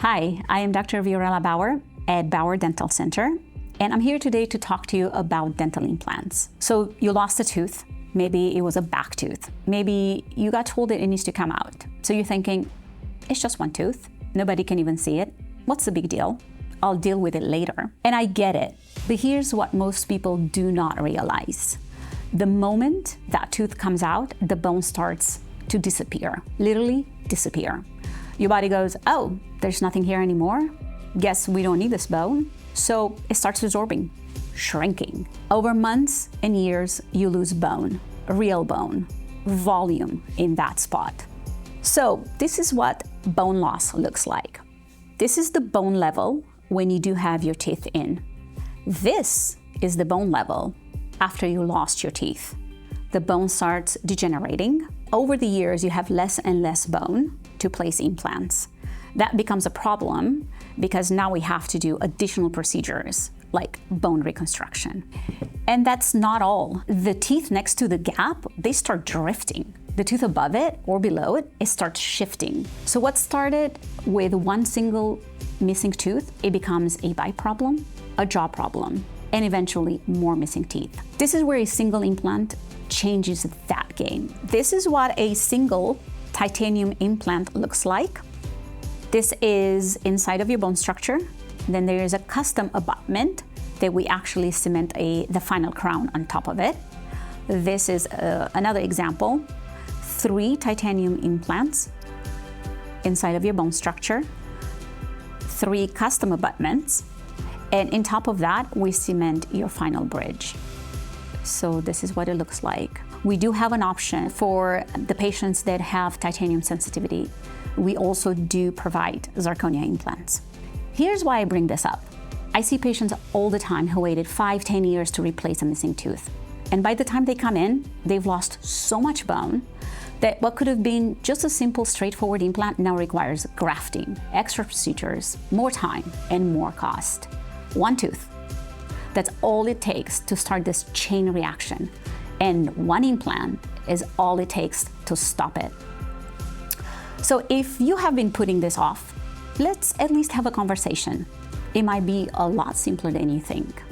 Hi, I am Dr. Viorella Bauer at Bauer Dental Center, and I'm here today to talk to you about dental implants. So you lost a tooth, maybe it was a back tooth, maybe you got told that it needs to come out. So you're thinking, it's just one tooth, nobody can even see it. What's the big deal? I'll deal with it later. And I get it, but here's what most people do not realize. The moment that tooth comes out, the bone starts to disappear, literally disappear. Your body goes, oh, there's nothing here anymore. Guess we don't need this bone. So it starts absorbing, shrinking. Over months and years, you lose bone, real bone, volume in that spot. So this is what bone loss looks like. This is the bone level when you do have your teeth in. This is the bone level after you lost your teeth. The bone starts degenerating. Over the years, you have less and less bone to place implants. That becomes a problem because now we have to do additional procedures like bone reconstruction. And that's not all. The teeth next to the gap, they start drifting. The tooth above it or below it, it starts shifting. So what started with one single missing tooth, it becomes a bite problem, a jaw problem, and eventually more missing teeth. This is where a single implant changes that game. This is what a single titanium implant looks like. This is inside of your bone structure. Then there is a custom abutment that we actually cement the final crown on top of it. This is another example. 3 titanium implants inside of your bone structure, 3 custom abutments, and on top of that, we cement your final bridge. So this is what it looks like. We do have an option for the patients that have titanium sensitivity. We also do provide zirconia implants. Here's why I bring this up. I see patients all the time who waited 5-10 years to replace a missing tooth. And by the time they come in, they've lost so much bone that what could have been just a simple, straightforward implant now requires grafting, extra procedures, more time, and more cost. One tooth. That's all it takes to start this chain reaction. And one implant is all it takes to stop it. So if you have been putting this off, let's at least have a conversation. It might be a lot simpler than you think.